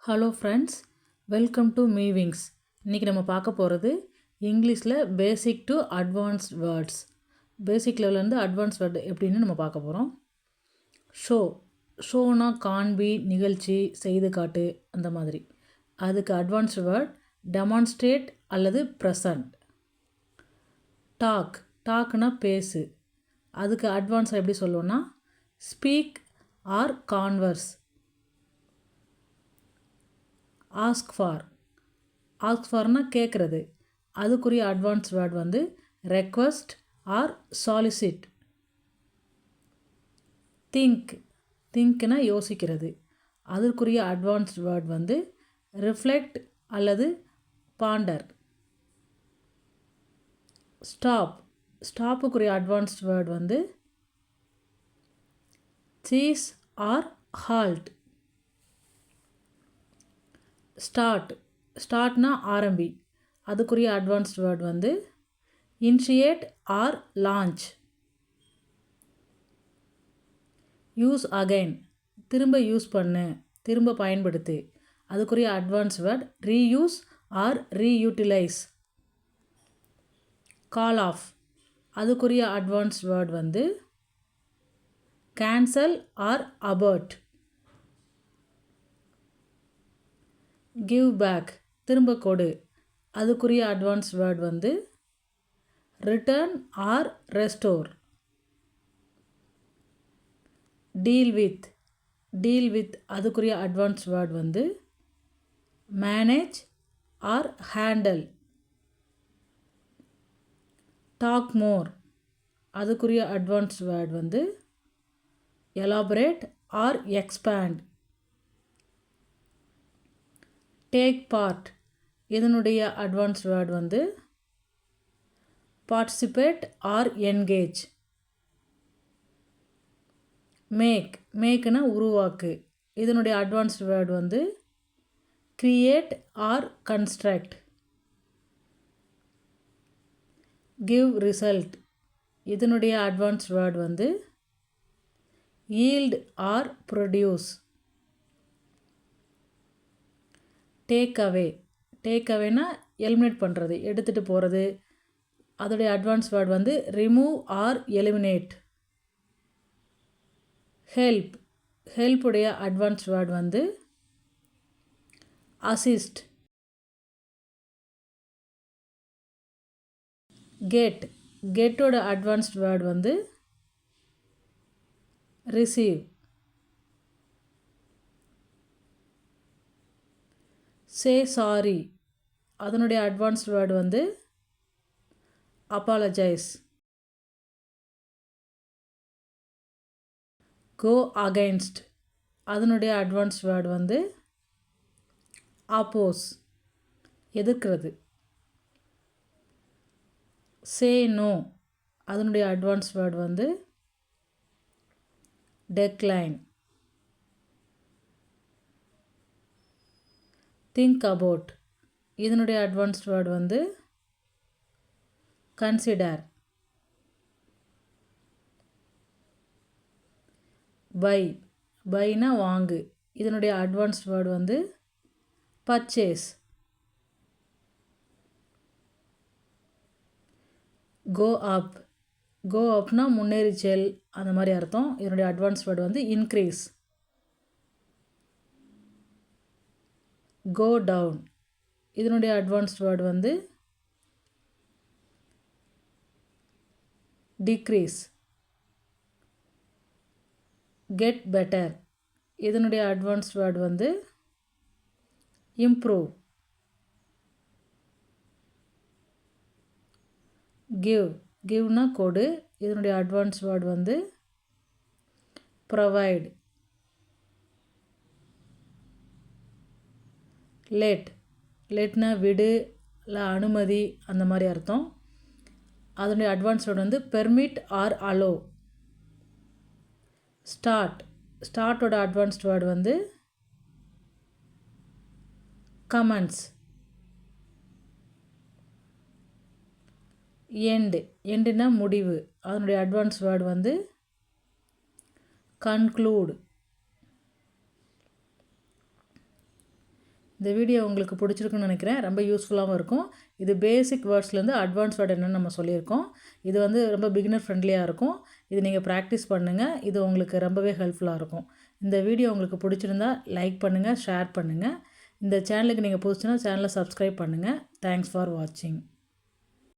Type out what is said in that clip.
Hello friends, welcome to மீவிங்ஸ். இன்றைக்கி நம்ம பார்க்க போகிறது இங்கிலீஷில் basic to advanced words. Basic லெவல்லேருந்து அட்வான்ஸ் வேர்டு எப்படின்னு நம்ம பார்க்க போகிறோம். ஷோ ஷோனா காண்பி, நிகழ்ச்சி, செய்து காட்டு அந்த மாதிரி. அதுக்கு அட்வான்ஸ்டு வேர்ட் டெமான்ஸ்ட்ரேட் அல்லது ப்ரெசன்ட். டாக்னா பேசு. அதுக்கு அட்வான்ஸாக எப்படி சொல்லுவோன்னா ஸ்பீக் ஆர் கான்வர்ஸ். ஆஸ்க் ஃபார்னா கேட்குறது. அதுக்குரிய அட்வான்ஸ் வேர்ட் வந்து ரெக்வஸ்ட் ஆர் சாலிசிட். திங்க்னா யோசிக்கிறது. அதற்குரிய அட்வான்ஸ்ட் வேர்ட் வந்து ரிஃப்ளெக்ட் அல்லது பாண்டர். ஸ்டாப்புக்குரிய அட்வான்ஸ்ட் வேர்ட் வந்து சீஸ் ஆர் ஹால்ட். ஸ்டார்ட்னா ஆரம்பி. அதுக்குரிய அட்வான்ஸ்ட் வேர்ட் வந்து initiate or launch. Use again திரும்ப யூஸ் பண்ணு, திரும்ப பயன்படுத்து. அதுக்குரிய advance word reuse or reutilise. Call off அதுக்குரிய அட்வான்ஸ் வேர்ட் வந்து cancel or abort. Give back திரும்ப கொடு. அதுக்குரிய அட்வான்ஸ் வேர்ட் வந்து return or restore. Deal with அதுக்குரிய அட்வான்ஸ் வேர்ட் வந்து manage or handle. Talk more அதுக்குரிய அட்வான்ஸ் வேர்ட் வந்து elaborate or expand. Take part இதனுடைய அட்வான்ஸ் வேர்ட் வந்து பார்ட்டிசிபேட் ஆர் என்கேஜ். மேக்னா உருவாக்கு. இதனுடைய அட்வான்ஸ் வேர்ட் வந்து create or construct. Give result இதனுடைய அட்வான்ஸ் வேர்ட் வந்து ஈல்ட் ஆர் ப்ரொடியூஸ். டேக் அவேனா எலிமினேட் பண்ணுறது, எடுத்துகிட்டு போகிறது. அதோடைய அட்வான்ஸ் வேர்ட் வந்து ரிமூவ் ஆர் எலிமினேட். ஹெல்ப்புடைய அட்வான்ஸ் வேர்ட் வந்து அசிஸ்ட். கெட்டோட அட்வான்ஸ்ட் வேர்ட் வந்து ரிசீவ். சே சாரி அதனுடைய அட்வான்ஸ்ட் வேர்டு வந்து அப்பாலஜைஸ். கோ அகைன்ஸ்ட் அதனுடைய அட்வான்ஸ்ட் வேர்டு வந்து ஆப்போஸ், எதிர்க்கிறது. சே நோ அதனுடைய அட்வான்ஸ்ட் வேர்டு வந்து டெக்ளைன். திங்க் அபவுட் இதனுடைய அட்வான்ஸ்ட் வேர்டு வந்து கன்சிடர். பைனா வாங்கு. இதனுடைய அட்வான்ஸ்ட் வேர்டு வந்து பர்ச்சேஸ். கோ அப்னா முன்னேறி செல் அந்த மாதிரி அர்த்தம். இதனுடைய அட்வான்ஸ் வேர்டு வந்து இன்க்ரீஸ். கோ டவுன் இதனுடைய அட்வான்ஸ்ட் வேர்டு வந்து டிக்ரீஸ். கெட் பெட்டர் இதனுடைய அட்வான்ஸ்ட் வேர்டு வந்து இம்ப்ரூவ். கிவ்னா கொடு. இதனுடைய அட்வான்ஸ் வேர்டு வந்து ப்ரொவைட். லெட்னா விடு இல்லை அனுமதி அந்த மாதிரி அர்த்தம். அதனுடைய அட்வான்ஸ் வேர்டு வந்து பெர்மிட் ஆர் அலோ. ஸ்டார்ட்டோட அட்வான்ஸ்ட் வேர்டு வந்து கமெண்ட்ஸ். எண்டுனா முடிவு. அதனுடைய அட்வான்ஸ் வேர்டு வந்து கன்க்ளூட். இந்த வீடியோ உங்களுக்கு பிடிச்சிருக்குன்னு நினைக்கிறேன். ரொம்ப யூஸ்ஃபுல்லாகவும் இருக்கும். இது பேசிக் வேர்ட்ஸ்லேருந்து அட்வான்ஸ் வேர்ட் என்னென்னு நம்ம சொல்லியிருக்கோம். இது வந்து ரொம்ப பிகினர் ஃப்ரெண்ட்லியாக இருக்கும். இது நீங்கள் ப்ராக்டிஸ் பண்ணுங்கள். இது உங்களுக்கு ரொம்பவே ஹெல்ப்ஃபுல்லாக இருக்கும். இந்த வீடியோ உங்களுக்கு பிடிச்சிருந்தா லைக் பண்ணுங்கள், ஷேர் பண்ணுங்கள். இந்த சேனலுக்கு நீங்கள் புதுசுனா சேனலை சப்ஸ்கிரைப் பண்ணுங்கள். தேங்க்ஸ் ஃபார் வாட்சிங்.